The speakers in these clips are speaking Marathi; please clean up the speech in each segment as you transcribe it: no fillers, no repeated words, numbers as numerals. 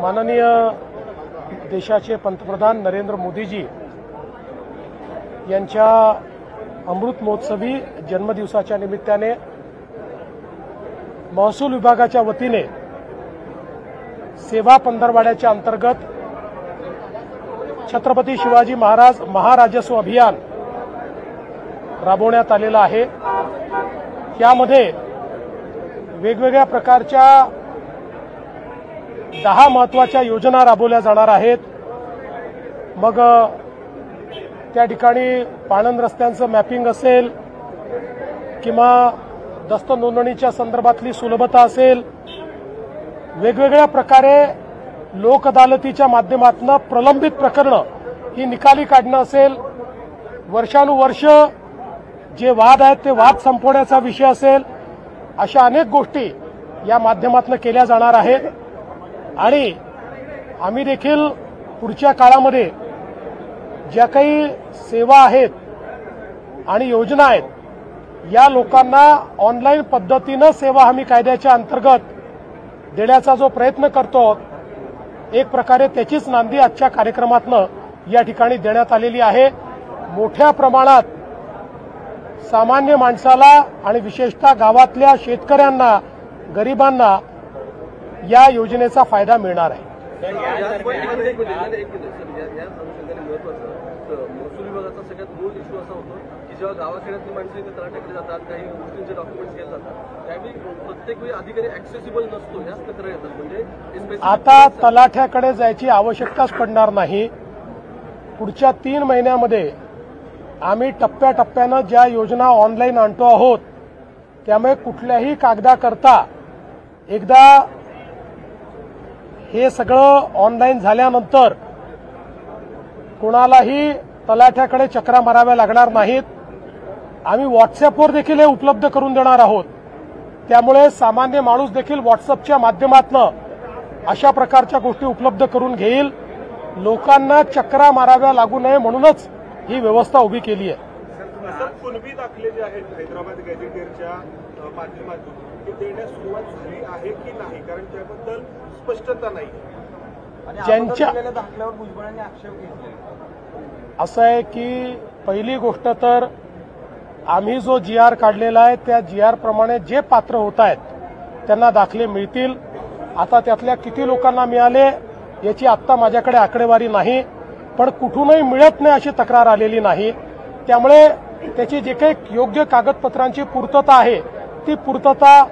माननीय देशाचे पंतप्रधान नरेंद्र मोदीजी यांच्या अमृत महोत्सवी जन्मदिवसाच्या निमित्ताने महसूल विभागाच्या वतीने सेवा पंधरवाड्याच्या अंतर्गत छत्रपती शिवाजी महाराज महाराजस्व अभियान राबवण्यात आलेलं आहे। यामध्ये वेगवेगळ्या प्रकारच्या 10 महत्त्वाच्या योजना राबवल्या जाणार आहेत। मग त्या ठिकाणी पाणंद रस्त्यांचं मॅपिंग असेल किंवा दस्त नोंदणीच्या संदर्भातली सुलभता असेल, वेगवेगळ्या प्रकारे लोक अदालतीच्या माध्यमातून प्रलंबित प्रकरणं ही निकाली काढणं असेल, वर्षानुवर्ष जे वाद आहेत ते वाद संपवण्याचा विषय असेल, अशा अनेक गोष्टी या माध्यमातून केल्या जाणार आहेत। आणि आम्ही देखील पुढच्या काळामध्ये ज्या काही सेवा आहेत आणि योजना आहेत, या लोकांना ऑनलाईन पद्धतीनं सेवा हमी कायद्याच्या अंतर्गत देण्याचा जो प्रयत्न करतो, एक प्रकारे त्याचीच नांदी आजच्या कार्यक्रमातनं या ठिकाणी देण्यात आलेली आहे। मोठ्या प्रमाणात सामान्य माणसाला आणि विशेषतः गावातल्या शेतकऱ्यांना, गरिबांना या योजनेचा फायदा मिळणार आहे। महसूल विभागाचा सगळ्यात मूळ इश्यू असा होतो की जेव्हा गावाखेड्यातली माणसं इथे तलाठ्याकडे जातात, काही गोष्टींचे डॉक्युमेंट्स घेत जातात, त्यावेळी प्रत्येक वेळी अधिकारी ऍक्सेसिबल नसतो, याच तक्रार येतात। म्हणजे आता तलाठ्याकडे जायची आवश्यकताच पडणार नाही। पुढच्या 3 महिन्यामध्ये आम्ही टप्प्याटप्प्यानं ज्या योजना ऑनलाईन आणतो आहोत, त्यामुळे कुठल्याही कागदाकरता एकदा हे सगळं ऑनलाईन झाल्यानंतर कोणालाही तलाठ्याकडे चक्रा माराव्या लागणार नाहीत। आम्ही व्हॉट्सअपवर देखील हे उपलब्ध करून देणार आहोत, त्यामुळे सामान्य माणूस देखील व्हॉट्सअपच्या माध्यमातून अशा प्रकारच्या गोष्टी उपलब्ध करून घेईल। लोकांना चक्रा माराव्या लागू नये म्हणूनच ही व्यवस्था उभी केली आहे। सर, कुणबी दाखले जे आहेत हैदराबाद गॅझेटियरच्या माध्यमातून ते देण्यास सुरुवात झाली आहे की नाही, कारण त्याबद्दल स्पष्टता नाही। ज्यांच्या दाखल्यावर भुजबळांनी आक्षेप घेतले असं आहे की पहिली गोष्ट तर आम्ही जो GR काढलेला आहे त्या GR प्रमाणे जे पात्र होत आहेत त्यांना दाखले मिळतील। आता त्यातल्या किती लोकांना मिळाले याची आत्ता माझ्याकडे आकडेवारी नाही, पण कुठूनही मिळत नाही अशी तक्रार आलेली नाही। त्यामुळे त्याची जे काही योग्य कागदपत्रांची पूर्तता आहे ती पूर्तता,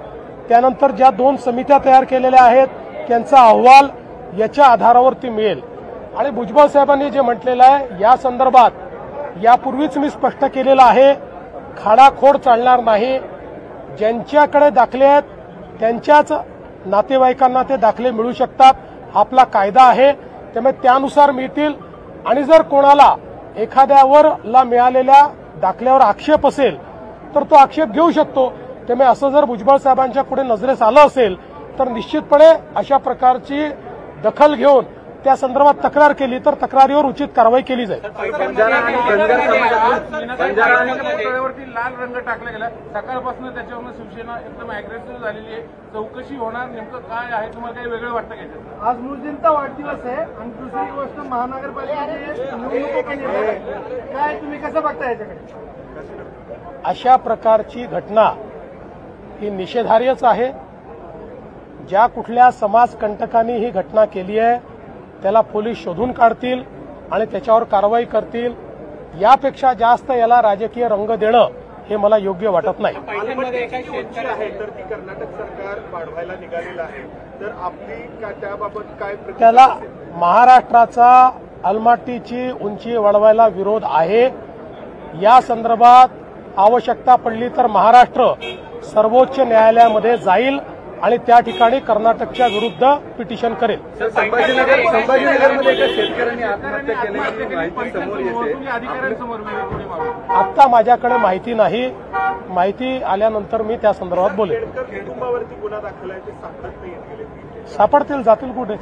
त्यानंतर ज्या 2 समित्या तयार केलेल्या आहेत त्यांचा अहवाल याच्या आधारावरती मिळेल। आणि भुजबळ साहेबांनी जे म्हटलेलं आहे या संदर्भात यापूर्वीच मी स्पष्ट केलेलं आहे, खाडाखोड चालणार नाही। ज्यांच्याकडे दाखले आहेत त्यांच्याच नातेवाईकांना ते दाखले मिळू शकतात, आपला कायदा आहे, त्यामुळे त्यानुसार मिळतील। आणि जर कोणाला एखाद्यावरला मिळालेल्या दाखल्यावर आक्षेप असेल तर तो आक्षेप घेऊ शकतो। त्यामुळे असं जर भुजबळ साहेबांच्या पुढे नजरेस आलं असेल तर निश्चितपणे अशा प्रकारची दखल घेऊन त्या संदर्भात तक्रार केली तर तक्रारीवर उचित कारवाई केली जाईल। लाल रंग टाकला गेला, सकाळपासून त्याच्यावरून शिवसेना एकदम अग्रेसिव्ह झालेली आहे। चौकशी होणार, नेमकं काय आहे, तुम्हाला काही वेगळं वाटतं का? आज मुस्लिमचा वाढदिवस आहे आणि दुसरी गोष्ट महानगरपालिकेची निवडणूक केली आहे, काय तुम्ही कसं बघता याच्याकडे? अशा प्रकारची घटना ही निषेधार्हच आहे। ज्या कुठल्या समाजकंटकांनी ही घटना केली आहे त्याला पोलीस शोधून काढतील आणि त्याच्यावर कारवाई करतील। यापेक्षा जास्त याला राजकीय रंग देणं हे मला योग्य वाटत नाही। तर ती कर्नाटक सरकार वाढवायला निघालेलं आहे, तर आपली त्याबाबत काय त्याला महाराष्ट्राचा अलमाटीची उंची वाढवायला विरोध आहे। या संदर्भात आवश्यकता पडली तर महाराष्ट्र सर्वोच्च न्यायालयामध्ये जाईल आणि त्या ठिकाणी कर्नाटकच्या विरुद्ध पिटिशन करेल। संभाजीनगरमध्ये एका शेतकऱ्यांनी आत्महत्या केल्याची माहिती समोर येते, आता माझ्याकडे माहिती नाही, माहिती आल्यानंतर मी त्या संदर्भात बोलेन। कुटुंबावरती गुन्हा दाखल आहे ते सापडत नाही, सापडतील, जातील कुठे?